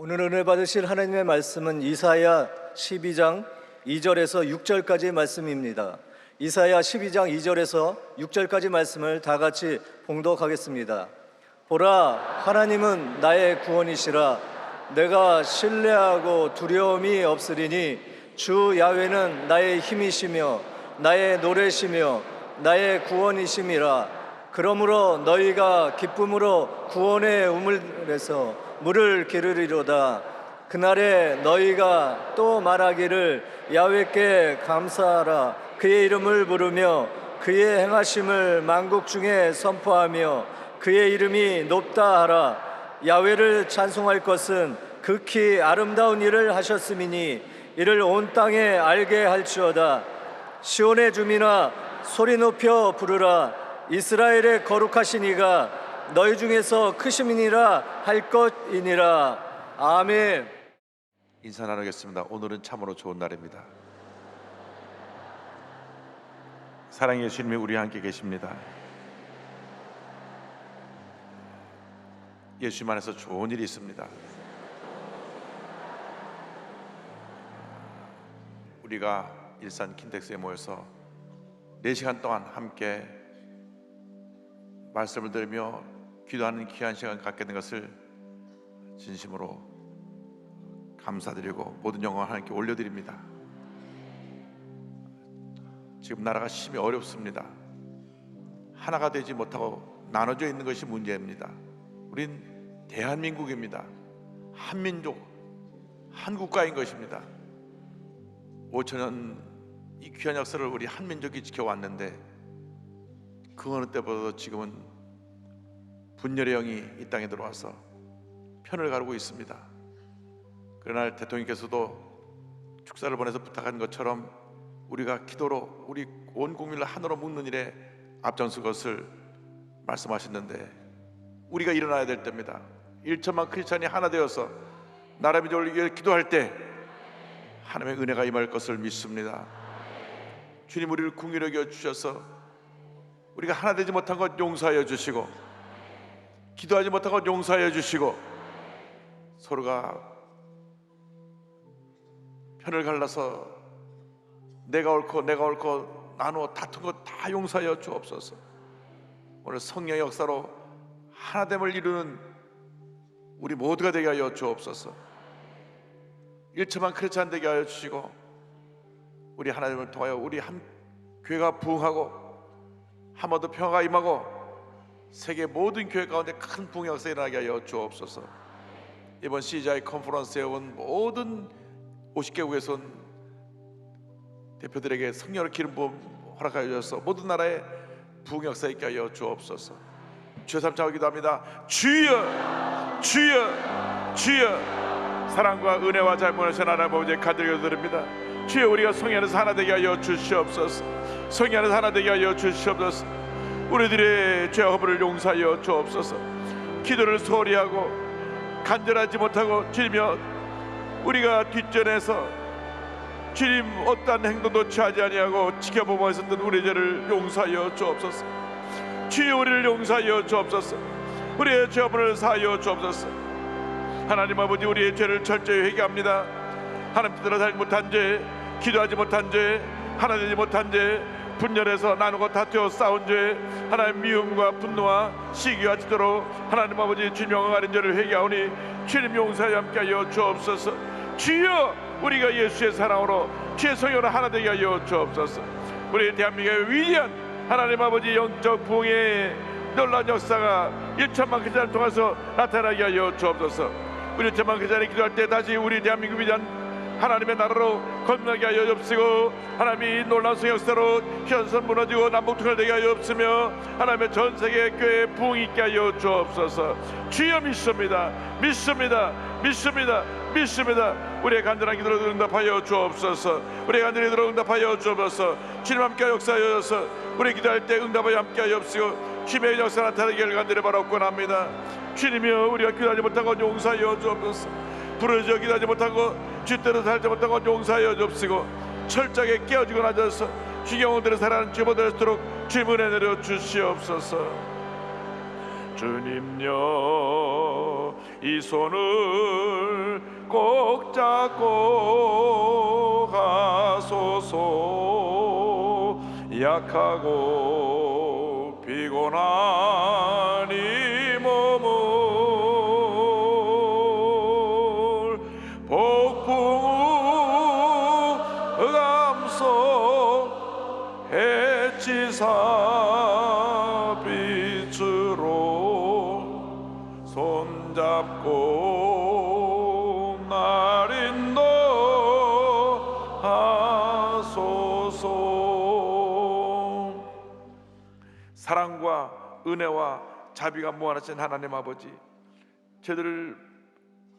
오늘 은혜 받으실 하나님의 말씀은 이사야 12장 2절에서 6절까지의 말씀입니다. 이사야 12장 2절에서 6절까지 말씀을 다 같이 봉독하겠습니다. 보라, 하나님은 나의 구원이시라. 내가 신뢰하고 두려움이 없으리니 주 야훼는 나의 힘이시며 나의 노래시며 나의 구원이심이라. 그러므로 너희가 기쁨으로 구원의 우물에서 물을 기르리로다. 그날에 너희가 또 말하기를 야훼께 감사하라. 그의 이름을 부르며 그의 행하심을 만국 중에 선포하며 그의 이름이 높다 하라. 야훼를 찬송할 것은 극히 아름다운 일을 하셨음이니 이를 온 땅에 알게 할지어다. 시온의 주민아, 소리 높여 부르라. 이스라엘의 거룩하신 이가 너희 중에서 크심이니라 할 것이니라. 아멘. 인사 나누겠습니다. 오늘은 참으로 좋은 날입니다. 사랑의 예수님이 우리와 함께 계십니다. 예수님 안에서 좋은 일이 있습니다. 우리가 일산 킨텍스에 모여서 4시간 동안 함께 말씀을 들으며 기도하는 귀한 시간 갖게 된 것을 진심으로 감사드리고 모든 영광을 하나님께 올려드립니다. 지금 나라가 심히 어렵습니다. 하나가 되지 못하고 나눠져 있는 것이 문제입니다. 우린 대한민국입니다. 한민족, 한국가인 것입니다. 5천년 이 귀한 역사를 우리 한민족이 지켜왔는데 그 어느 때보다도 지금은 분열의 영이 이 땅에 들어와서 편을 가르고 있습니다. 그러나 대통령께서도 축사를 보내서 부탁한 것처럼 우리가 기도로 우리 온 국민을 하나로 묶는 일에 앞장설 것을 말씀하셨는데 우리가 일어나야 될 때입니다. 1천만 크리스찬이 하나 되어서 나라 민족을 위해 기도할 때 하나님의 은혜가 임할 것을 믿습니다. 주님 우리를 긍휼히 여겨 주셔서 우리가 하나 되지 못한 것 용서하여 주시고 기도하지 못한 것 용서하여 주시고 서로가 편을 갈라서 내가 옳고 나누어 다툰 것 다 용서하여 주옵소서. 오늘 성령의 역사로 하나됨을 이루는 우리 모두가 되게 하여 주옵소서. 1천만 크리스찬 되게 하여 주시고 우리 하나님을 통하여 우리 한 교회가 부흥하고 한 번 더 평화가 임하고 세계 모든 교회 가운데 큰 부흥의 역사 일어나게 하여 주옵소서. 이번 CGI 컨퍼런스에 온 모든 50개국에서 온 대표들에게 성령의 기름 부음 허락하여 주셔서 모든 나라에 부흥의 역사 있게 하여 주옵소서. 주여 삼창하고 기도합니다. 주여 주여 주여. 사랑과 은혜와 잘못하신 하나님 아버지의 간절히 드립니다. 주여 우리가 성령 안에서 하나 되게 하여 주시옵소서. 성령 안에서 하나 되게 하여 주시옵소서. 우리들의 죄 허물을 용서하여 주옵소서. 기도를 소홀히 하고 간절하지 못하고 주님여 우리가 뒷전에서 주님 어떠한 행동도 취하지 아니하고 지켜보고 있었던 우리 죄를 용서하여 주옵소서. 주여 우리를 용서하여 주옵소서. 우리의 죄 허물을 사하여 주옵소서. 하나님 아버지 우리의 죄를 철저히 회개합니다. 하나님 뜻대로 살지 못한 죄, 기도하지 못한 죄, 하나 되지 못한 죄, 분열해서 나누고 다투어 싸운 죄, 하나님 미움과 분노와 시기와 지도로 하나님 아버지 주님 영광 가린 죄를 회개하오니 주님 용서하여 함께하여 주옵소서. 주여 우리가 예수의 사랑으로 주의 성령으로 하나 되게 하여 주옵소서. 우리 대한민국의 위대한 하나님 아버지 영적 부흥의 놀라운 역사가 1천만 크리스찬을 통해서 나타나게 하여 주옵소서. 우리 1천만 크리스찬이 기도할 때 다시 우리 대한민국 위대한 하나님의 나라로 건너게 하여 주옵시고 하나님이 놀라운 역사로 현선 무너지고 남북 통일되게 하여 주옵시며 하나님의 전 세계 교회 부흥 있게 하여 주옵소서. 주여 믿습니다. 우리의 간절한 기도로 응답하여 주옵소서. 우리의 간절한 기도로 응답하여 주옵소서. 주님 함께 역사하여 주옵소서. 우리 기도할 때 응답하여 함께하여 주옵시고 주님의 역사 나타나기를 간절히 바라옵곤 합니다. 주님이여 우리가 기도하지 못한 것 용서하여 주옵소서. 부르짖어 기도하지 못한 것 주대로 살지 못한 것 용서하여 주옵시고 철저하게 깨어지고 나져서 주의 영혼들을 사랑하는 주보다 할수록 주의 은혜 내려 주시옵소서. 주님여 이 손을 꼭 잡고 가소서. 약하고 피곤한 이 몸을 폭풍우 감속 해치사 빛으로 손잡고 날 인도하소서. 사랑과 은혜와 자비가 무한하신 하나님 아버지, 저희들을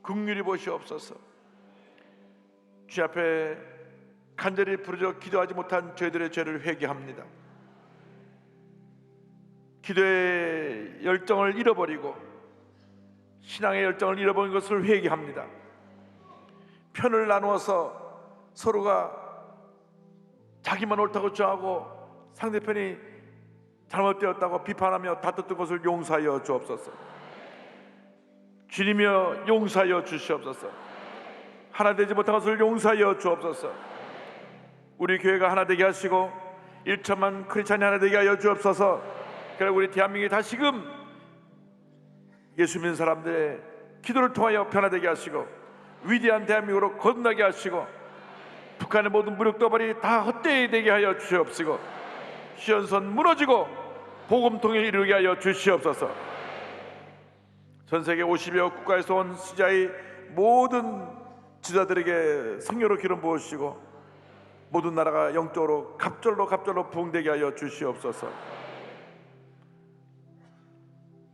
긍휼히 보시옵소서. 주 앞에 간절히 부르짖어 기도하지 못한 저희들의 죄를 회개합니다. 기도의 열정을 잃어버리고 신앙의 열정을 잃어버린 것을 회개합니다. 편을 나누어서 서로가 자기만 옳다고 주장하고 상대편이 잘못되었다고 비판하며 다퉜던 것을 용서하여 주옵소서. 주님이여 용서하여 주시옵소서. 하나 되지 못한 것을 용서하여 주옵소서. 우리 교회가 하나 되게 하시고 1천만 크리스찬이 하나 되게 하여 주옵소서. 그리고 우리 대한민국이 다시금 예수 믿는 사람들의 기도를 통하여 변화되게 하시고 위대한 대한민국으로 거듭나게 하시고 북한의 모든 무력 도발이 다 헛되이 되게 하여 주시옵시고 시온선 무너지고 복음통일 이루게 하여 주시옵소서. 전 세계 50여 국가에서 온 시자의 모든 지도자들에게 성령으로 기름 부으시고 모든 나라가 영적으로 갑절로 부흥되게 하여 주시옵소서.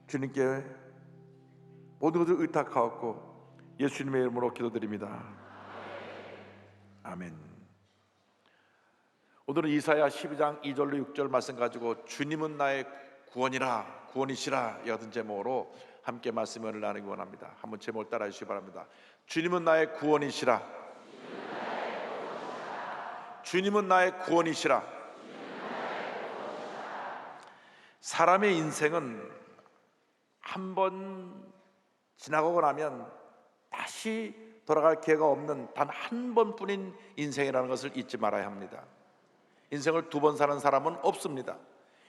주님께 모든 것을 의탁하옵고 예수님의 이름으로 기도드립니다. 아멘. 오늘은 이사야 12장 2절로 6절 말씀 가지고 주님은 나의 구원이라 구원이시라 여든 제목으로 함께 말씀을 나누기 원합니다. 한번 제목을 따라 주시기 바랍니다. 주님은 나의 구원이시라. 주님은 나의 구원이시라. 사람의 인생은 한 번 지나가고 나면 다시 돌아갈 기회가 없는 단 한 번뿐인 인생이라는 것을 잊지 말아야 합니다. 인생을 두 번 사는 사람은 없습니다.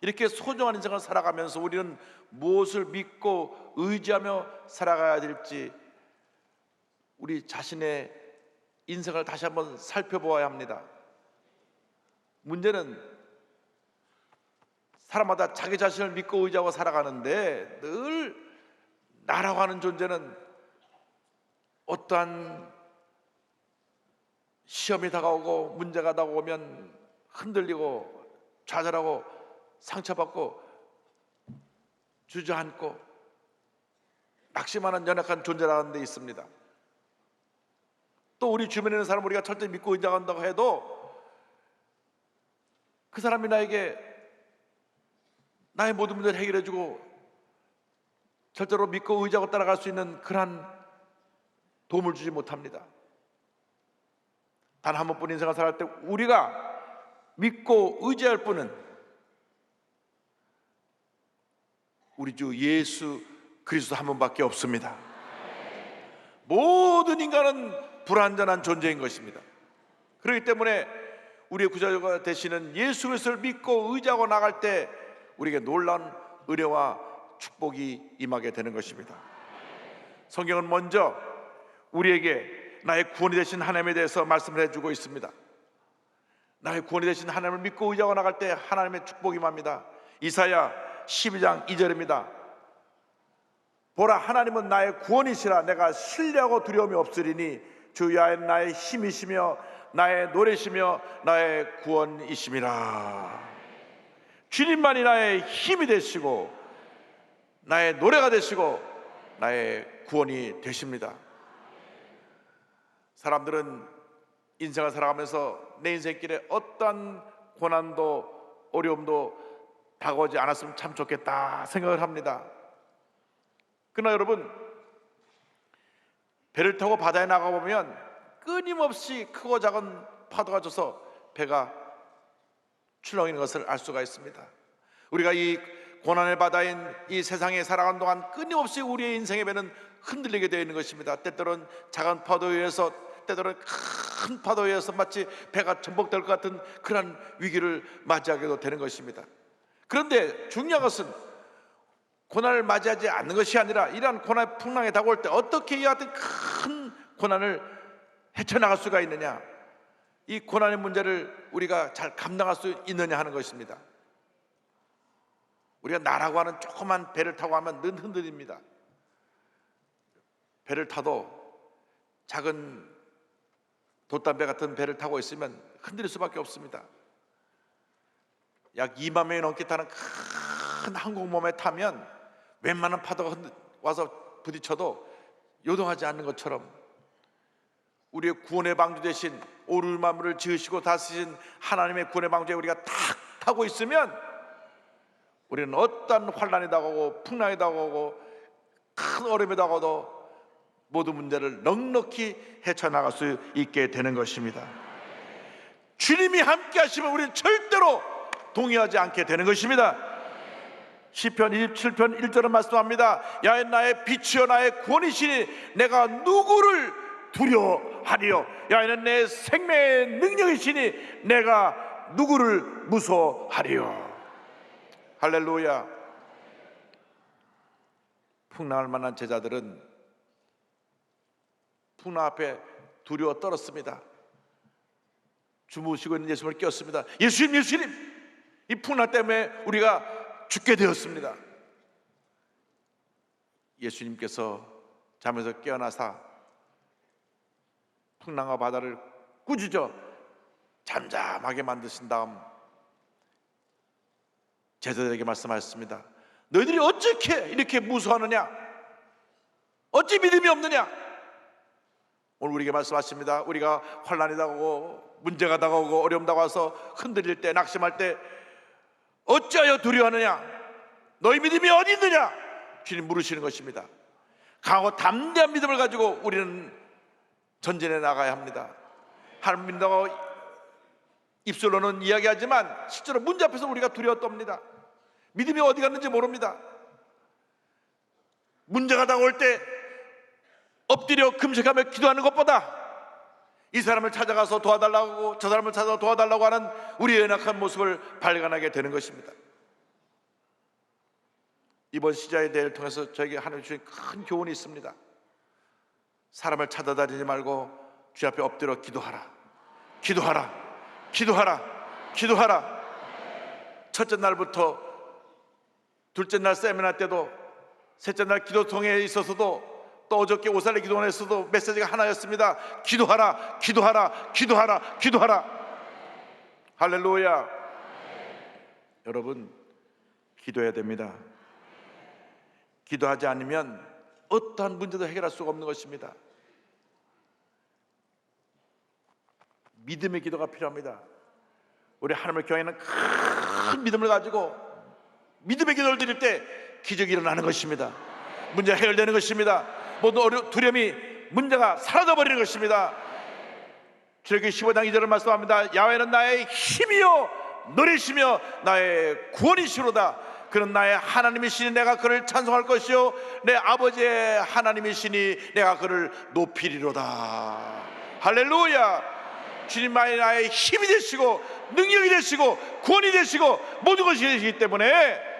이렇게 소중한 인생을 살아가면서 우리는 무엇을 믿고 의지하며 살아가야 될지 우리 자신의 인생을 다시 한번 살펴보아야 합니다. 문제는 사람마다 자기 자신을 믿고 의지하고 살아가는데 늘 나라고 하는 존재는 어떠한 시험이 다가오고 문제가 다가오면 흔들리고 좌절하고 상처받고 주저앉고 낙심하는 연약한 존재라는 데 있습니다. 또 우리 주변에 있는 사람 우리가 철저히 믿고 의지한다고 해도 그 사람이 나에게 나의 모든 문제를 해결해주고 절대로 믿고 의지하고 따라갈 수 있는 그러한 도움을 주지 못합니다. 단 한 번뿐 인생을 살아갈 때 우리가 믿고 의지할 분은 우리 주 예수 그리스도 한 분밖에 없습니다. 모든 인간은 불완전한 존재인 것입니다. 그렇기 때문에 우리의 구주가 되시는 예수 그리스도를 믿고 의지하고 나갈 때 우리에게 놀라운 은혜와 축복이 임하게 되는 것입니다. 성경은 먼저 우리에게 나의 구원이 되신 하나님에 대해서 말씀을 해주고 있습니다. 나의 구원이 되신 하나님을 믿고 의지하고 나갈 때 하나님의 축복이 임합니다. 이사야 12장 2절입니다. 보라, 하나님은 나의 구원이시라. 내가 신뢰하고 두려움이 없으리니 주 여호와는 나의 힘이시며 나의 노래시며 나의 구원이심이라. 주님만이 나의 힘이 되시고 나의 노래가 되시고 나의 구원이 되십니다. 사람들은 인생을 살아가면서 내 인생길에 어떠한 고난도 어려움도 다가오지 않았으면 참 좋겠다 생각을 합니다. 그러나 여러분, 배를 타고 바다에 나가보면 끊임없이 크고 작은 파도가 져서 배가 출렁이는 것을 알 수가 있습니다. 우리가 이 고난의 바다인 이 세상에 살아가는 동안 끊임없이 우리의 인생의 배는 흔들리게 되어 있는 것입니다. 때때로는 작은 파도에 의해서, 때때로는 큰 파도에 의해서 마치 배가 전복될 것 같은 그런 위기를 맞이하게도 되는 것입니다. 그런데 중요한 것은 고난을 맞이하지 않는 것이 아니라 이러한 고난의 풍랑에 다가올 때 어떻게 이와 같은 큰 고난을 헤쳐나갈 수가 있느냐, 이 고난의 문제를 우리가 잘 감당할 수 있느냐 하는 것입니다. 우리가 나라고 하는 조그만 배를 타고 하면 늘 흔들립니다. 배를 타도 작은 돛담배 같은 배를 타고 있으면 흔들릴 수밖에 없습니다. 약 2만 명이 넘게 타는 큰 항공모함에 타면 웬만한 파도가 와서 부딪혀도 요동하지 않는 것처럼 우리의 구원의 방주 대신 오를 만물을 지으시고 다스리신 하나님의 구원의 방주에 우리가 탁 타고 있으면 우리는 어떤 환난이 다가오고 풍랑이 다가오고 큰 어려움이 다가오도 모든 문제를 넉넉히 헤쳐나갈 수 있게 되는 것입니다. 주님이 함께 하시면 우리는 절대로 동의하지 않게 되는 것입니다. 시편 27편 1절은 말씀합니다. 야 나의 빛이여 나의 구원이시니 내가 누구를 두려워하리요. 야 이는 내 생명의 능력이시니 내가 누구를 무서워하리요. 할렐루야. 풍랑할 만한 제자들은 풍랑 앞에 두려워 떨었습니다. 주무시고 있는 예수님을 깨웠습니다. 예수님, 예수님, 이 풍랑 때문에 우리가 죽게 되었습니다. 예수님께서 잠에서 깨어나사 풍랑과 바다를 꾸짖어 잠잠하게 만드신 다음 제자들에게 말씀하셨습니다. 너희들이 어떻게 이렇게 무서워하느냐? 어찌 믿음이 없느냐? 오늘 우리에게 말씀하십니다. 우리가 환난이 다가오고 문제가 다가오고 어려움 다가와서 흔들릴 때, 낙심할 때 어찌하여 두려워하느냐? 너희 믿음이 어디 있느냐? 주님 물으시는 것입니다. 강하고 담대한 믿음을 가지고 우리는 전진해 나가야 합니다. 하나님 믿는다고 입술로는 이야기하지만 실제로 문제 앞에서 우리가 두려워 떱니다. 믿음이 어디 갔는지 모릅니다. 문제가 다가올 때 엎드려 금식하며 기도하는 것보다 이 사람을 찾아가서 도와달라고 저 사람을 찾아서 도와달라고 하는 우리의 연약한 모습을 발견하게 되는 것입니다. 이번 시자의 대회를 통해서 저에게 하나님 주신 큰 교훈이 있습니다. 사람을 찾아다니지 말고 주 앞에 엎드려 기도하라. 기도하라. 기도하라. 기도하라. 첫째 날부터 둘째 날 세미나 때도 셋째 날 기도통에 있어서도 또 어저께 오살레 기도원에서도 메시지가 하나였습니다. 기도하라. 기도하라. 기도하라. 기도하라. 할렐루야. 여러분, 기도해야 됩니다. 기도하지 않으면 어떠한 문제도 해결할 수가 없는 것입니다. 믿음의 기도가 필요합니다. 우리 하나님을 경외하는 큰 믿음을 가지고 믿음의 기도를 드릴 때 기적이 일어나는 것입니다. 문제가 해결되는 것입니다. 모든 두려움이 문제가 사라져 버리는 것입니다. 출애굽기 15장 2절을 말씀합니다. 야훼는 나의 힘이요 노리시며 나의 구원이시로다. 그는 나의 하나님이시니 내가 그를 찬송할 것이요 내 아버지의 하나님이시니 내가 그를 높이리로다. 할렐루야. 주님만이 나의 힘이 되시고 능력이 되시고 구원이 되시고 모든 것이 되시기 때문에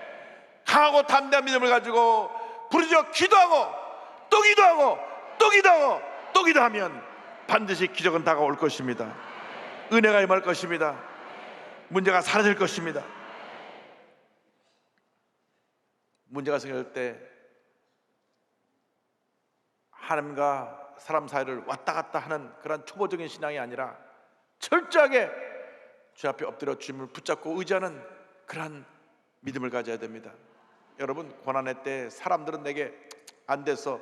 강하고 담대한 믿음을 가지고 부르짖어 기도하고 또 기도하고 또 기도하고 또 기도하면 반드시 기적은 다가올 것입니다. 은혜가 임할 것입니다. 문제가 사라질 것입니다. 문제가 생길 때 하나님과 사람 사이를 왔다 갔다 하는 그런 초보적인 신앙이 아니라 철저하게 주 앞에 엎드려 주님을 붙잡고 의지하는 그런 믿음을 가져야 됩니다. 여러분, 고난의 때 사람들은 내게 안 돼서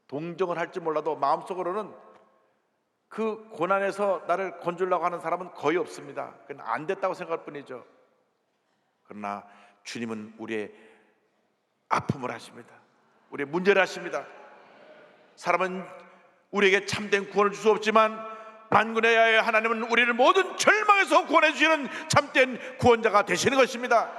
동정을 할지 몰라도 마음속으로는 그 고난에서 나를 건주려고 하는 사람은 거의 없습니다. 그건 안 됐다고 생각할 뿐이죠. 그러나 주님은 우리의 아픔을 하십니다. 우리의 문제를 하십니다. 사람은 우리에게 참된 구원을 줄 수 없지만 만군의 야훼 하나님은 우리를 모든 절망에서 구원해 주시는 참된 구원자가 되시는 것입니다.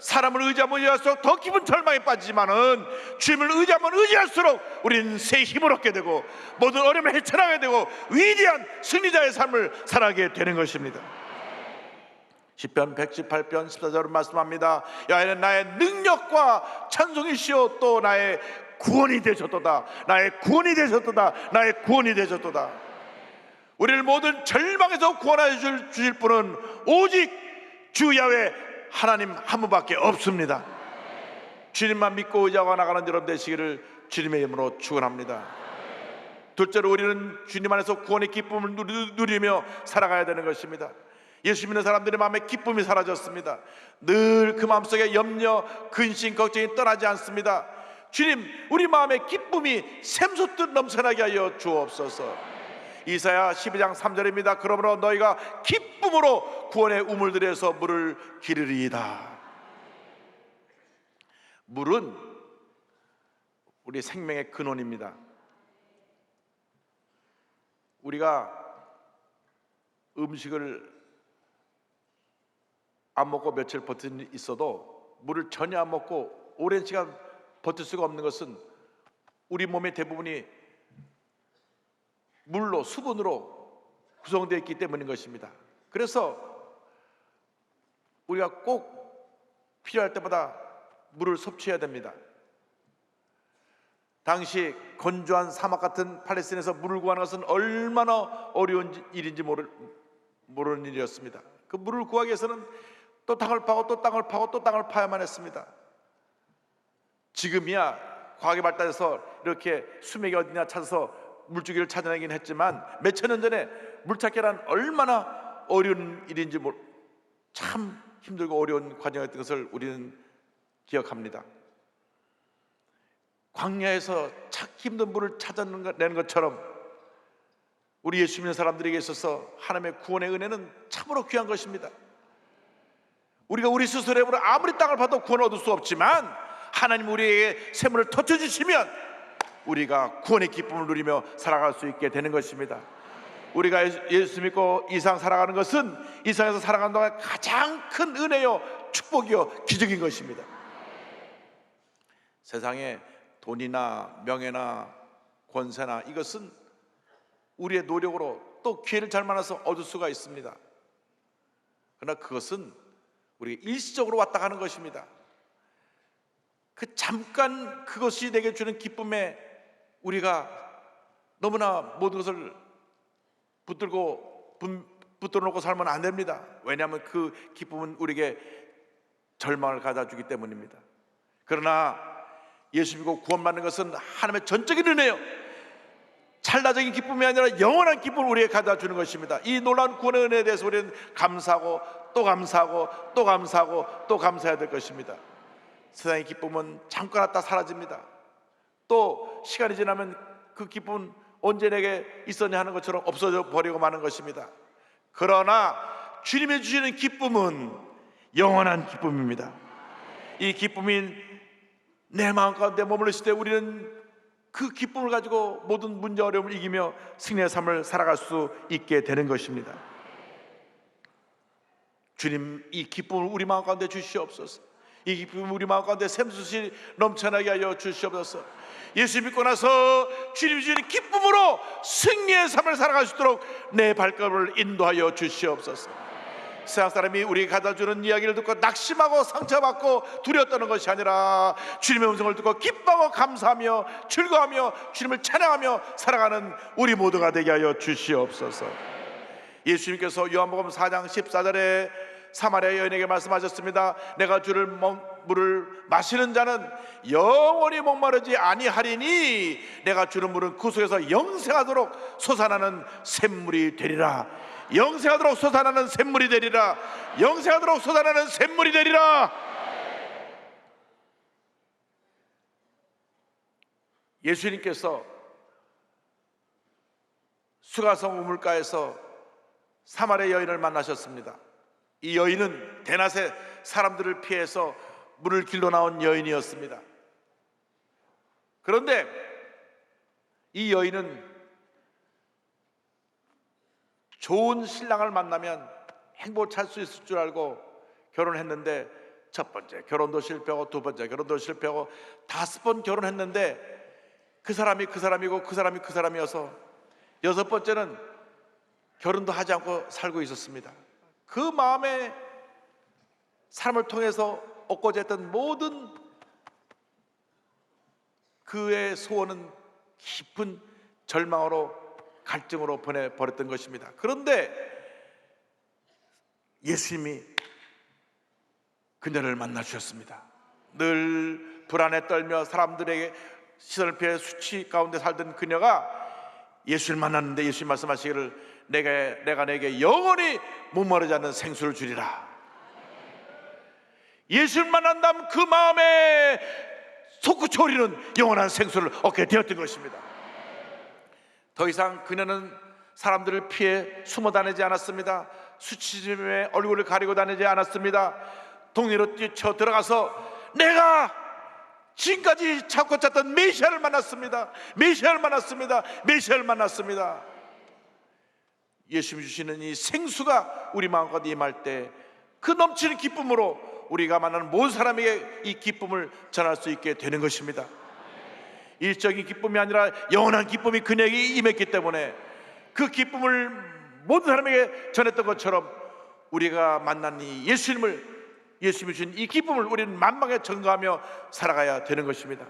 사람을 의지하면 의지할수록 더 깊은 절망에 빠지지만은 주님을 의지하면 의지할수록 우리는 새 힘을 얻게 되고 모든 어려움을 헤쳐나가게 되고 위대한 승리자의 삶을 살아가게 되는 것입니다. 시편 118편 14절을 말씀합니다. 여호와는 나의 능력과 찬송이시오 또 나의 구원이 되셨도다. 나의 구원이 되셨도다. 나의 구원이 되셨도다. 우리를 모든 절망에서 구원하여 주실 분은 오직 주 야훼 하나님 한 분밖에 없습니다. 주님만 믿고 의지하고 나가는 여러분 되시기를 주님의 이름으로 축원합니다. 둘째로 우리는 주님 안에서 구원의 기쁨을 누리며 살아가야 되는 것입니다. 예수 믿는 사람들의 마음에 기쁨이 사라졌습니다. 늘 그 마음속에 염려, 근심, 걱정이 떠나지 않습니다. 주님, 우리 마음에 기쁨이 샘솟듯 넘쳐나게 하여 주옵소서. 이사야 12장 3절입니다. 그러므로 너희가 기쁨으로 구원의 우물들에서 물을 기르리이다. 물은 우리 생명의 근원입니다. 우리가 음식을 안 먹고 며칠 버티는 있어도 물을 전혀 안 먹고 오랜 시간 버틸 수가 없는 것은 우리 몸의 대부분이 물로, 수분으로 구성되어 있기 때문인 것입니다. 그래서 우리가 꼭 필요할 때마다 물을 섭취해야 됩니다. 당시 건조한 사막 같은 팔레스타인에서 물을 구하는 것은 얼마나 어려운 일인지 모르는 일이었습니다. 그 물을 구하기 위해서는 또 땅을 파고 또 땅을 파고 또 땅을 파야만 했습니다. 지금이야 과학이 발달해서 이렇게 수맥이 어디냐 찾아서 물주기를 찾아내긴 했지만 몇천 년 전에 물 찾기란 얼마나 어려운 일인지 참 힘들고 어려운 과정이었던 것을 우리는 기억합니다. 광야에서 찾기 힘든 물을 찾아내는 것처럼 우리 예수 믿는 사람들에게 있어서 하나님의 구원의 은혜는 참으로 귀한 것입니다. 우리가 우리 스스로의 힘으로 아무리 땅을 파도 구원을 얻을 수 없지만 하나님 우리에게 샘물을 터쳐주시면 우리가 구원의 기쁨을 누리며 살아갈 수 있게 되는 것입니다. 우리가 예수 믿고 이 세상 살아가는 것은 이 세상에서 살아가는 동안 가장 큰 은혜요 축복이요 기적인 것입니다. 세상에 돈이나 명예나 권세나 이것은 우리의 노력으로 또 기회를 잘 만나서 얻을 수가 있습니다. 그러나 그것은 우리 일시적으로 왔다 가는 것입니다. 그 잠깐 그것이 내게 주는 기쁨에 우리가 너무나 모든 것을 붙들어 놓고 살면 안 됩니다. 왜냐하면 그 기쁨은 우리에게 절망을 가져다 주기 때문입니다. 그러나 예수 믿고 구원받는 것은 하나님의 전적인 은혜요 찰나적인 기쁨이 아니라 영원한 기쁨을 우리에게 가져다 주는 것입니다. 이 놀라운 구원의 은혜에 대해서 우리는 감사하고 또 감사하고 또 감사하고 또 감사해야 될 것입니다. 세상의 기쁨은 잠깐 왔다 사라집니다. 또 시간이 지나면 그 기쁨은 언제 내게 있었냐 하는 것처럼 없어져 버리고 마는 것입니다. 그러나 주님이 주시는 기쁨은 영원한 기쁨입니다. 이 기쁨이 내 마음 가운데 머물러 있을 때 우리는 그 기쁨을 가지고 모든 문제 어려움을 이기며 승리의 삶을 살아갈 수 있게 되는 것입니다. 주님, 이 기쁨을 우리 마음 가운데 주시옵소서. 이 기쁨을 우리 마음 가운데 샘솟이 넘쳐나게 하여 주시옵소서. 예수 믿고 나서 주님이 주시는 기쁨으로 승리의 삶을 살아갈 수 있도록 내 발걸음을 인도하여 주시옵소서. 세상 사람이 우리에게 가져주는 이야기를 듣고 낙심하고 상처받고 두려워 떠는 것이 아니라 주님의 음성을 듣고 기뻐하고 감사하며 즐거워하며 주님을 찬양하며 살아가는 우리 모두가 되게 하여 주시옵소서. 예수님께서 요한복음 4장 14절에 사마리아 여인에게 말씀하셨습니다. 내가 주를 물을 마시는 자는 영원히 목마르지 아니하리니 내가 주는 물은 그 속에서 영생하도록 솟아나는 샘물이 되리라. 영생하도록 솟아나는 샘물이 되리라. 영생하도록 솟아나는 샘물이 되리라. 예수님께서 수가성 우물가에서 사마리아 여인을 만나셨습니다. 이 여인은 대낮에 사람들을 피해서 물을 길러 나온 여인이었습니다. 그런데 이 여인은 좋은 신랑을 만나면 행복을 찾을 수 있을 줄 알고 결혼했는데 첫 번째 결혼도 실패하고, 두 번째 결혼도 실패하고, 5번 결혼했는데 그 사람이 그 사람이고 그 사람이 그 사람이어서 6번째는 결혼도 하지 않고 살고 있었습니다. 그 마음에 사람을 통해서 얻고자 했던 모든 그의 소원은 깊은 절망으로, 갈증으로 보내버렸던 것입니다. 그런데 예수님이 그녀를 만나 주셨습니다. 늘 불안에 떨며 사람들에게 시선을 피해 수치 가운데 살던 그녀가 예수를 만났는데 예수님 말씀하시기를 내가 내게 영원히 목마르지 않는 생수를 주리라. 예수를 만난다면 그 마음에 솟구쳐오르는 영원한 생수를 얻게 되었던 것입니다. 더 이상 그녀는 사람들을 피해 숨어 다니지 않았습니다. 수치심에 얼굴을 가리고 다니지 않았습니다. 동네로 뛰쳐 들어가서 내가 지금까지 찾고 찾던 메시아를 만났습니다. 메시아를 만났습니다. 메시아를 만났습니다. 예수님이 주시는 이 생수가 우리 마음 가운데 임할 때 그 넘치는 기쁨으로 우리가 만나는 모든 사람에게 이 기쁨을 전할 수 있게 되는 것입니다. 일적인 기쁨이 아니라 영원한 기쁨이 그녀에게 임했기 때문에 그 기쁨을 모든 사람에게 전했던 것처럼 우리가 만난 이 예수님이 주신 이 기쁨을 우리는 만방에 전가하며 살아가야 되는 것입니다.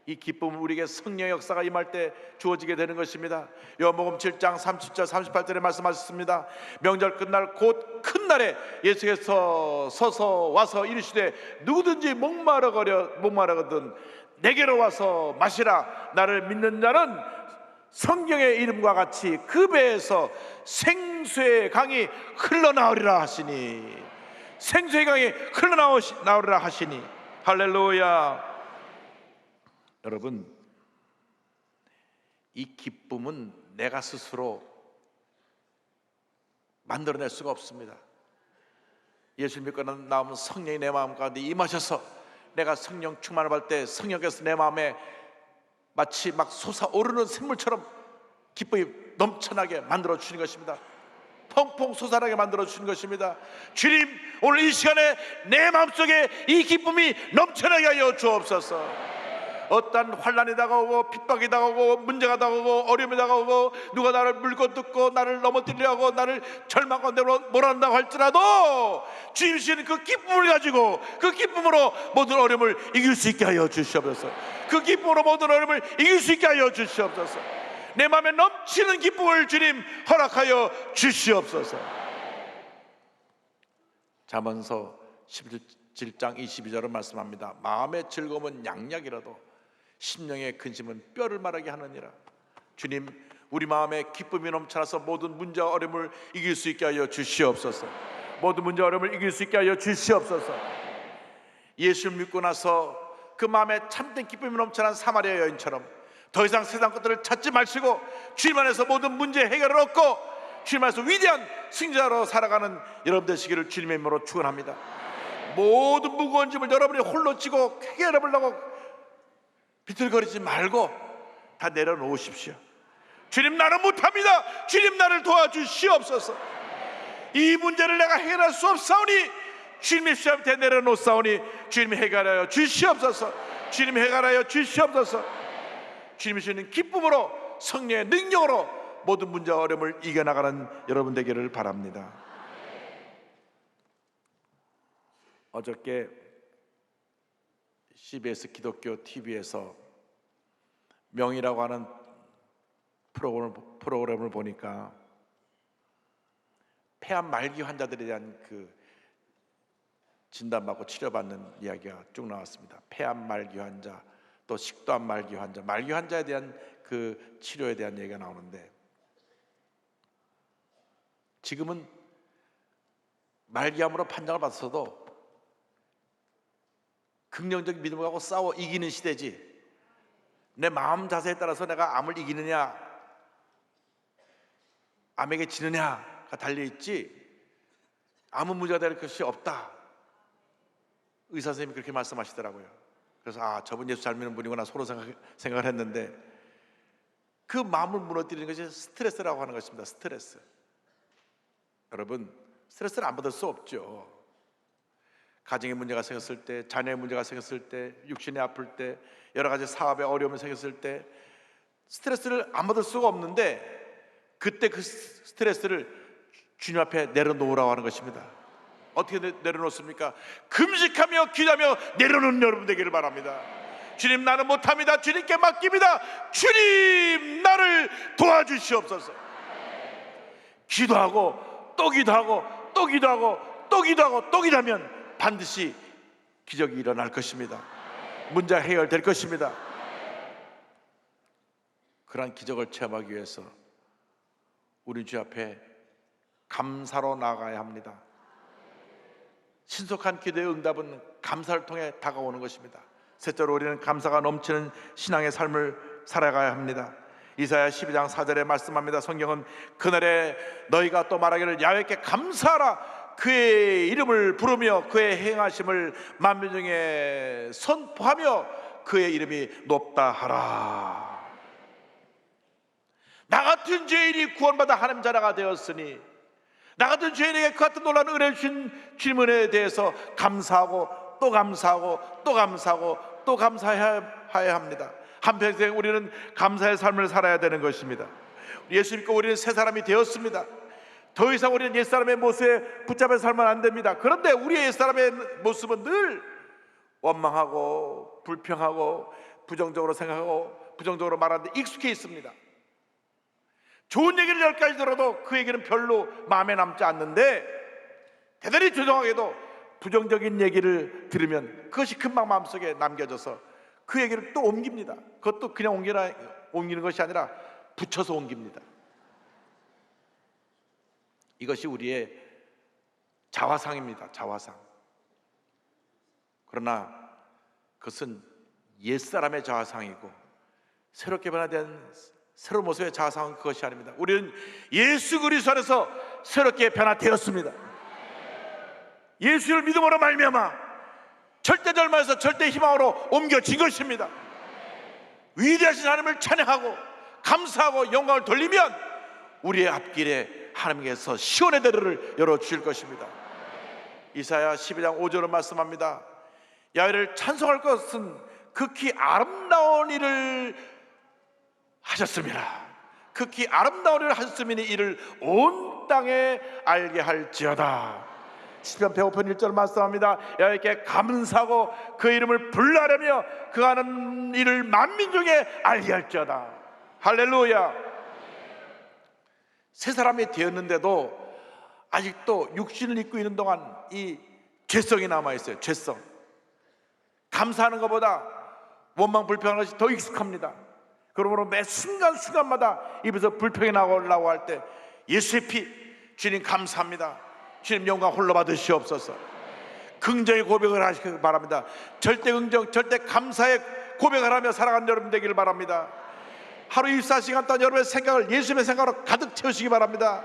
이 기쁨은 우리에게 성령의 역사가 임할 때 주어지게 되는 것입니다. 요한복음 7장 30절 38절에 말씀하셨습니다. 명절 끝날 곧 큰 날에 예수께서 서서 와서 이르시되 누구든지 목마르거든 내게로 와서 마시라. 나를 믿는 자는 성경의 이름과 같이 그 배에서 생수의 강이 흘러나오리라 하시니, 생수의 강이 흘러나오리라 하시니, 할렐루야. 여러분, 이 기쁨은 내가 스스로 만들어낼 수가 없습니다. 예수 믿고 나오면 성령이 내 마음 가운데 임하셔서 내가 성령 충만을 받을 때 성령께서 내 마음에 마치 막 솟아오르는 샘물처럼 기쁨이 넘쳐나게 만들어 주시는 것입니다. 펑펑 솟아나게 만들어 주시는 것입니다. 주님, 오늘 이 시간에 내 마음속에 이 기쁨이 넘쳐나게 하여 주옵소서. 어떤 환난이 다가오고 핍박이 다가오고 문제가 다가오고 어려움이 다가오고 누가 나를 물고 뜯고 나를 넘어뜨리려 하고 나를 절망 가운데 몰아낸다고 할지라도 주님 주시는 그 기쁨을 가지고 그 기쁨으로 모든 어려움을 이길 수 있게 하여 주시옵소서. 그 기쁨으로 모든 어려움을 이길 수 있게 하여 주시옵소서. 내 마음에 넘치는 기쁨을 주님 허락하여 주시옵소서. 잠언서 17장 22절은 말씀합니다. 마음의 즐거움은 양약이라도 심령의 근심은 뼈를 마르게 하느니라. 주님, 우리 마음에 기쁨이 넘쳐나서 모든 문제와 어려움을 이길 수 있게 하여 주시옵소서. 모든 문제와 어려움을 이길 수 있게 하여 주시옵소서. 예수를 믿고 나서 그 마음에 참된 기쁨이 넘쳐난 사마리아 여인처럼 더 이상 세상 것들을 찾지 마시고 주님 안에서 모든 문제 해결을 얻고 주님 안에서 위대한 승자로 살아가는 여러분 되시기를 주님의 이름으로 축원합니다. 모든 무거운 짐을 여러분이 홀로 지고 해결해 보려고 비틀거리지 말고 다 내려놓으십시오. 주님, 나는 못합니다. 주님, 나를 도와주시옵소서. 이 문제를 내가 해결할 수 없사오니 주님의 시험때 내려놓사오니 주님이 해결하여 주시옵소서. 주님이 해결하여 주시옵소서. 주님이 주시는 기쁨으로 성령의 능력으로 모든 문제와 어려움을 이겨나가는 여러분 되기를 바랍니다. 어저께 CBS 기독교 TV에서 명이라고 하는 프로그램을 보니까 폐암 말기 환자들에 대한 그 진단받고 치료받는 이야기가 쭉 나왔습니다. 폐암 말기 환자, 또 식도암 말기 환자, 말기 환자에 대한 그 치료에 대한 얘기가 나오는데, 지금은 말기암으로 판정을 받았어도 긍정적 믿음을 갖고 싸워 이기는 시대지, 내 마음 자세에 따라서 내가 암을 이기느냐 암에게 지느냐가 달려있지 암은 문제가 될 것이 없다. 의사 선생님이 그렇게 말씀하시더라고요. 그래서 저분 예수 잘 믿는 분이구나 서로 생각을 했는데, 그 마음을 무너뜨리는 것이 스트레스라고 하는 것입니다. 스트레스. 여러분, 스트레스를 안 받을 수 없죠. 가정에 문제가 생겼을 때, 자녀의 문제가 생겼을 때, 육신이 아플 때, 여러 가지 사업에 어려움이 생겼을 때 스트레스를 안 받을 수가 없는데, 그때 그 스트레스를 주님 앞에 내려놓으라고 하는 것입니다. 어떻게 내려놓습니까? 금식하며 기도하며 내려놓는 여러분 되기를 바랍니다. 주님, 나는 못합니다. 주님께 맡깁니다. 주님, 나를 도와주시옵소서. 기도하고 또 기도하고 또 기도하고 또 기도하고 또 기도하면 반드시 기적이 일어날 것입니다. 문제가 해결될 것입니다. 그러한 기적을 체험하기 위해서 우리 주 앞에 감사로 나아가야 합니다. 신속한 기도의 응답은 감사를 통해 다가오는 것입니다. 셋째로, 우리는 감사가 넘치는 신앙의 삶을 살아가야 합니다. 이사야 12장 4절에 말씀합니다. 성경은 그날에 너희가 또 말하기를 야훼께 감사하라, 그의 이름을 부르며 그의 행하심을 만민 중에 선포하며 그의 이름이 높다 하라. 나 같은 죄인이 구원받아 하나님 자녀가 되었으니, 나 같은 죄인에게 그 같은 놀라운 은혜 주신 주님에 대해서 감사하고 또 감사하고 또 감사하고 또 감사해야 합니다. 한평생 우리는 감사의 삶을 살아야 되는 것입니다. 예수 믿고 우리는 새 사람이 되었습니다. 더 이상 우리는 옛사람의 모습에 붙잡혀 살면 안 됩니다. 그런데 우리의 옛사람의 모습은 늘 원망하고 불평하고 부정적으로 생각하고 부정적으로 말하는데 익숙해 있습니다. 좋은 얘기를 10가지 들어도 그 얘기는 별로 마음에 남지 않는데, 대단히 죄송하게도 부정적인 얘기를 들으면 그것이 금방 마음속에 남겨져서 그 얘기를 또 옮깁니다. 그것도 그냥 옮기는 것이 아니라 붙여서 옮깁니다. 이것이 우리의 자화상입니다. 자화상. 그러나 그것은 옛사람의 자화상이고 새롭게 변화된 새로운 모습의 자화상은 그것이 아닙니다. 우리는 예수 그리스도 안에서 새롭게 변화되었습니다. 예수를 믿음으로 말미암아 절대 절망에서 절대 희망으로 옮겨진 것입니다. 위대하신 하나님을 찬양하고 감사하고 영광을 돌리면 우리의 앞길에 하나님께서 시온의 대로를 열어주실 것입니다. 이사야 12장 5절은 말씀합니다. 야훼를 찬송할 것은 극히 아름다운 일을 하셨습니다. 극히 아름다운 일을 하셨음이니 이를 온 땅에 알게 할지어다. 시편 105편 1절 말씀합니다. 야훼께 감사하고 그 이름을 불러하려며 그 하는 일을 만민 중에 알게 할지어다. 할렐루야. 새 사람이 되었는데도 아직도 육신을 입고 있는 동안 이 죄성이 남아있어요. 죄성. 감사하는 것보다 원망 불평하는 것이 더 익숙합니다. 그러므로 매 순간순간마다 입에서 불평이 나오려고 할 때 예수의 피, 주님 감사합니다, 주님 영광 홀로 받으시옵소서. 긍정의 고백을 하시기 바랍니다. 절대 긍정, 절대 감사의 고백을 하며 살아가는 여러분 되기를 바랍니다. 하루 24시간 동안 여러분의 생각을 예수님의 생각으로 가득 채우시기 바랍니다.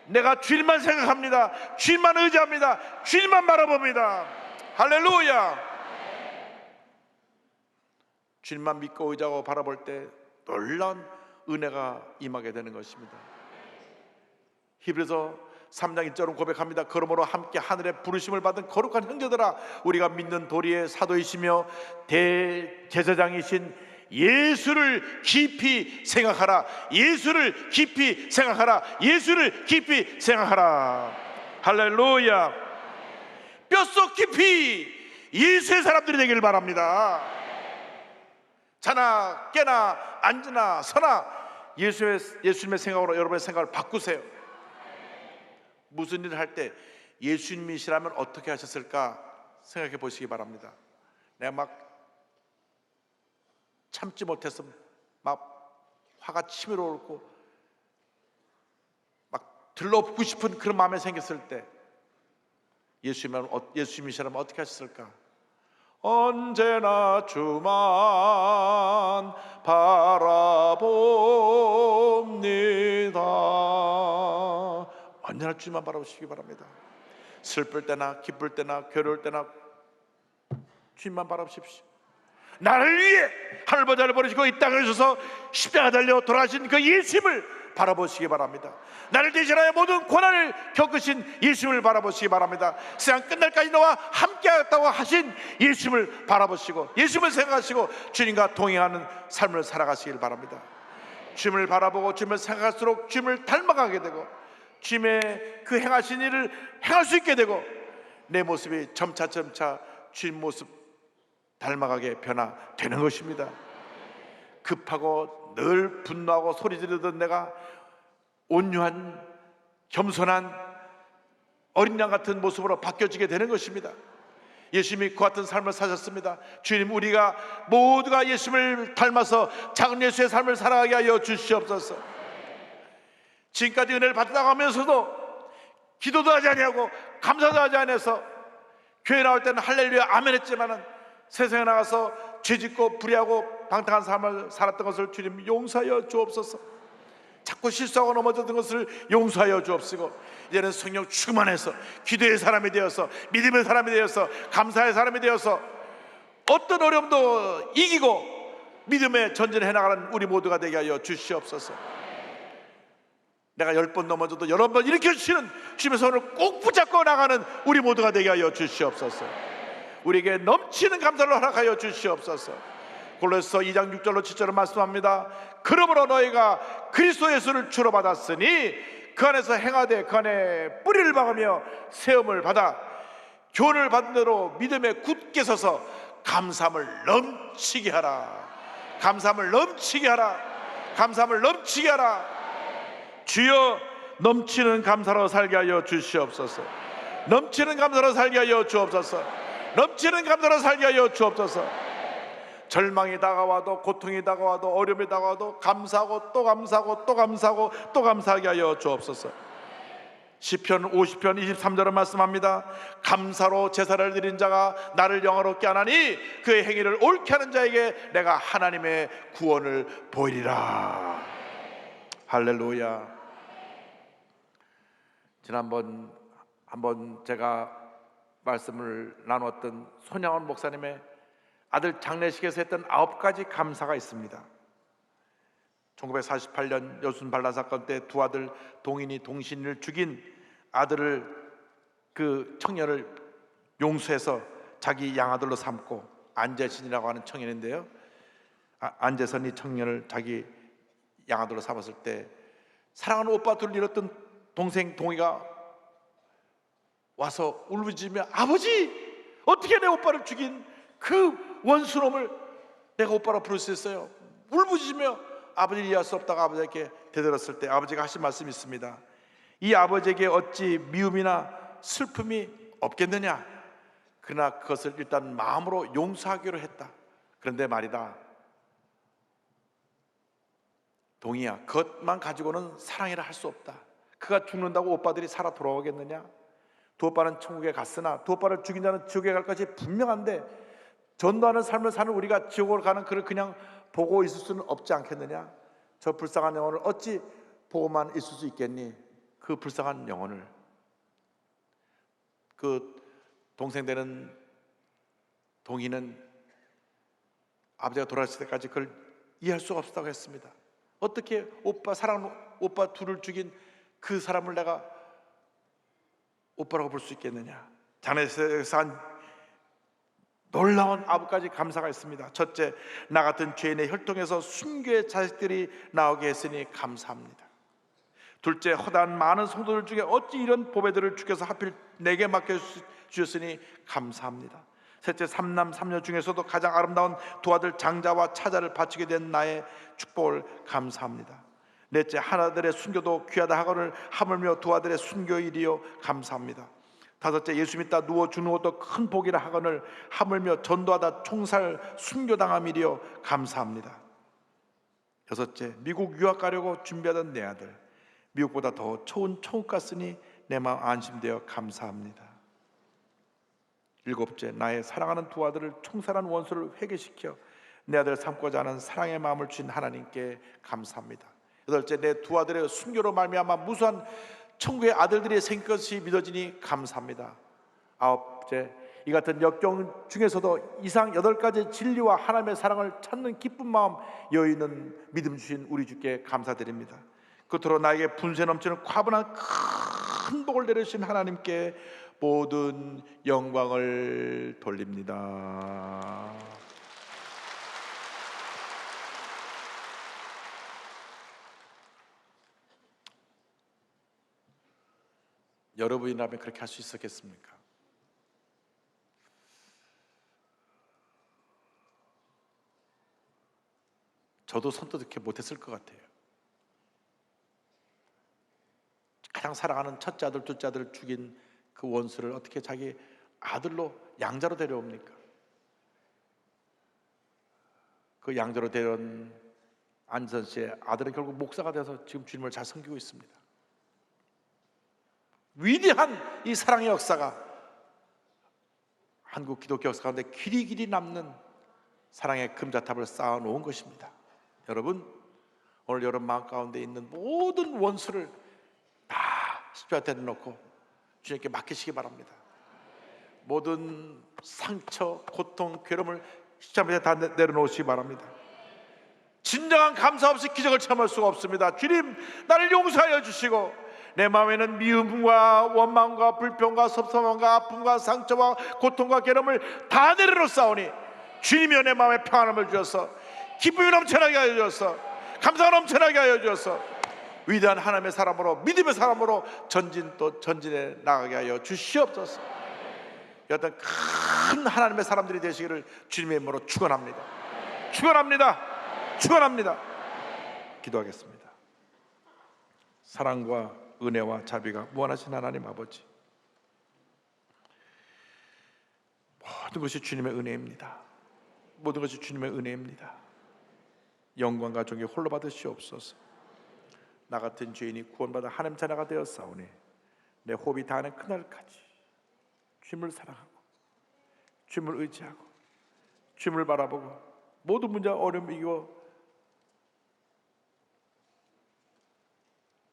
내가 주님만 생각합니다. 주님만 의지합니다. 주님만 바라봅니다. 할렐루야. 주님만 믿고 의지하고 바라볼 때 놀라운 은혜가 임하게 되는 것입니다. 히브리서 3장 1절은 고백합니다. 그러므로 함께 하늘의 부르심을 받은 거룩한 형제들아, 우리가 믿는 도리의 사도이시며 대제사장이신 예수를 깊이 생각하라. 예수를 깊이 생각하라. 예수를 깊이 생각하라. 할렐루야. 뼛속 깊이 예수의 사람들이 되기를 바랍니다. 자나 깨나 앉으나 서나 예수님의 생각으로 여러분의 생각을 바꾸세요. 무슨 일을 할 때 예수님이시라면 어떻게 하셨을까 생각해 보시기 바랍니다. 내가 막 참지 못해서 막 화가 치밀어 오르고 막 들러붙고 싶은 그런 마음이 생겼을 때 예수님이시라면 어떻게 하셨을까? 언제나 주만 바라봅니다. 언제나 주만 바라보시기 바랍니다. 슬플 때나 기쁠 때나 괴로울 때나 주님만 바라보십시오. 나를 위해 하늘보좌를 버리시고 이 땅에 오셔서 십자가 달려 돌아가신 그 예수님을 바라보시기 바랍니다. 나를 대신하여 모든 고난을 겪으신 예수님을 바라보시기 바랍니다. 세상 끝날까지 너와 함께하겠다고 하신 예수님을 바라보시고 예수님을 생각하시고 주님과 동행하는 삶을 살아가시길 바랍니다. 주님을 바라보고 주님을 생각할수록 주님을 닮아가게 되고 주님의 그 행하신 일을 행할 수 있게 되고 내 모습이 점차 주님 모습 닮아가게 변화되는 것입니다. 급하고 늘 분노하고 소리 지르던 내가 온유한 겸손한 어린 양 같은 모습으로 바뀌어지게 되는 것입니다. 예수님이 그 같은 삶을 사셨습니다. 주님, 우리가 모두가 예수님을 닮아서 작은 예수의 삶을 살아가게 하여 주시옵소서. 지금까지 은혜를 받다가 하면서도 기도도 하지 아니하고 감사도 하지 않아서 교회 나올 때는 할렐루야 아멘 했지만은 세상에 나가서 죄짓고 불의하고 방탕한 삶을 살았던 것을 주님 용서하여 주옵소서. 자꾸 실수하고 넘어졌던 것을 용서하여 주옵시고 이제는 성령 충만해서 기도의 사람이 되어서 믿음의 사람이 되어서 감사의 사람이 되어서 어떤 어려움도 이기고 믿음의 전진해 나가는 우리 모두가 되게 하여 주시옵소서. 내가 10번 넘어져도 11번 일으켜주시는 주님의 손을 꼭 붙잡고 나가는 우리 모두가 되게 하여 주시옵소서. 우리에게 넘치는 감사를 허락하여 주시옵소서. 골로새서 2장 6절로 7절로 말씀합니다. 그러므로 너희가 그리스도 예수를 주로 받았으니 그 안에서 행하되 그 안에 뿌리를 박으며 세움을 받아 교훈을 받은 대로 믿음에 굳게 서서 감사함을 넘치게 하라. 감사함을 넘치게 하라. 감사함을 넘치게 하라. 주여, 넘치는 감사로 살게 하여 주시옵소서. 넘치는 감사로 살게 하여 주옵소서. 넘치는 감사로 살게 하여 주옵소서. 절망이 다가와도 고통이 다가와도 어려움이 다가와도 감사하고 또 감사하고 또 감사하고 또 감사하게 하여 주옵소서. 시편 50편 23절은 말씀합니다. 감사로 제사를 드린 자가 나를 영화롭게 하나니 그의 행위를 옳게 하는 자에게 내가 하나님의 구원을 보이리라. 할렐루야. 지난번 한번 제가 말씀을 나눴던 손양원 목사님의 아들 장례식에서 했던 9가지 감사가 있습니다. 1948년 여순 반란 사건 때 두 아들 동인이 동신을 죽인 아들을 그 청년을 용서해서 자기 양아들로 삼고 안재신이라고 하는 청년인데요, 안재선이 청년을 자기 양아들로 삼았을 때 사랑하는 오빠 둘을 잃었던 동생 동이가 와서 울부짖으며 아버지, 어떻게 내 오빠를 죽인 그 원수놈을 내가 오빠로 부를 수 있어요? 울부짖으며 아버지를 이해할 수 없다고 아버지에게 대들었을 때 아버지가 하신 말씀이 있습니다. 이 아버지에게 어찌 미움이나 슬픔이 없겠느냐? 그러나 그것을 일단 마음으로 용서하기로 했다. 그런데 말이다, 동이야, 그것만 가지고는 사랑이라 할 수 없다. 그가 죽는다고 오빠들이 살아 돌아오겠느냐? 두 오빠는 천국에 갔으나 두 오빠를 죽인 자는 지옥에 갈 것이 분명한데 전도하는 삶을 사는 우리가 지옥으로 가는 그를 그냥 보고 있을 수는 없지 않겠느냐? 저 불쌍한 영혼을 어찌 보고만 있을 수 있겠니? 그 불쌍한 영혼을, 그 동생 되는 동이는 아버지가 돌아가실 때까지 그걸 이해할 수가 없었다고 했습니다. 어떻게 오빠, 사랑하는 오빠 둘을 죽인 그 사람을 내가 오빠라고 볼 수 있겠느냐? 장례식에서 한 놀라운 9가지 감사가 있습니다. 첫째, 나 같은 죄인의 혈통에서 순교의 자식들이 나오게 했으니 감사합니다. 둘째, 허다한 많은 성도들 중에 어찌 이런 보배들을 주께서 하필 내게 맡겨주셨으니 감사합니다. 셋째, 삼남 삼녀 중에서도 가장 아름다운 두 아들 장자와 차자를 바치게 된 나의 축복을 감사합니다. 넷째, 하나들의 순교도 귀하다 하거늘 하물며 두 아들의 순교일이요 감사합니다. 다섯째, 예수 믿다 누워 주는 것도 큰 복이라 하거늘 하물며 전도하다 총살 순교당함이리요 감사합니다. 여섯째, 미국 유학 가려고 준비하던 내 아들 미국보다 더 좋은 천국 갔으니 내 마음 안심되어 감사합니다. 일곱째, 나의 사랑하는 두 아들을 총살한 원수를 회개시켜 내 아들 삼고자 하는 사랑의 마음을 주신 하나님께 감사합니다. 여덟째, 내 두 아들의 순교로 말미암아 무수한 천국의 아들들이 생긴 것이 믿어지니 감사합니다. 아홉째, 이 같은 역경 중에서도 이상 8가지 진리와 하나님의 사랑을 찾는 기쁜 마음 여유 있는 믿음 주신 우리 주께 감사드립니다. 끝으로 나에게 분쇄 넘치는 과분한 큰 복을 내리신 하나님께 모든 영광을 돌립니다. 여러분이라면 그렇게 할 수 있었겠습니까? 저도 선뜻 이렇게 못했을 것 같아요. 가장 사랑하는 첫째 아들, 둘째 아들을 죽인 그 원수를 어떻게 자기 아들로, 양자로 데려옵니까? 그 양자로 데려온 안전 씨의 아들은 결국 목사가 되어서 지금 주님을 잘 섬기고 있습니다. 위대한 이 사랑의 역사가 한국 기독교 역사 가운데 길이 남는 사랑의 금자탑을 쌓아놓은 것입니다. 여러분, 오늘 여러분 마음 가운데 있는 모든 원수를 다 십자가에 내놓고 주님께 맡기시기 바랍니다. 모든 상처, 고통, 괴로움을 십자가에 다 내려놓으시기 바랍니다. 진정한 감사 없이 기적을 체험할 수가 없습니다. 주님, 나를 용서하여 주시고 내 마음에는 미움과 원망과 불평과 섭섭함과 아픔과 상처와 고통과 괴로움을 다 내려놓사오니 주님이여 내 마음에 평안함을 주셔서 기쁨이 넘쳐나게 하여 주셔서 감사가 넘쳐나게 하여 주셔서 위대한 하나님의 사람으로, 믿음의 사람으로 전진에 나가게 하여 주시옵소서. 여튼 큰 하나님의 사람들이 되시기를 주님의 이름으로 축원합니다. 축원합니다. 기도하겠습니다. 사랑과 은혜와 자비가 무한하신 하나님 아버지, 모든 것이 주님의 은혜입니다. 모든 것이 주님의 은혜입니다. 영광과 존귀 홀로 받으시옵소서. 나 같은 죄인이 구원받아 하나님 자녀가 되었사오니 내 호흡이 다하는 그날까지 주님을 사랑하고 주님을 의지하고 주님을 바라보고 모든 문제와 어려움 이기고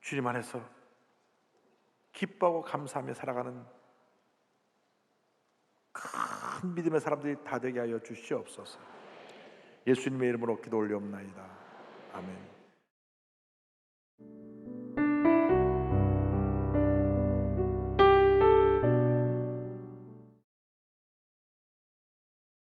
주님 안에서 기뻐하고 감사하며 살아가는 큰 믿음의 사람들이 다 되게 하여 주시옵소서. 예수님의 이름으로 기도 올리옵나이다. 아멘.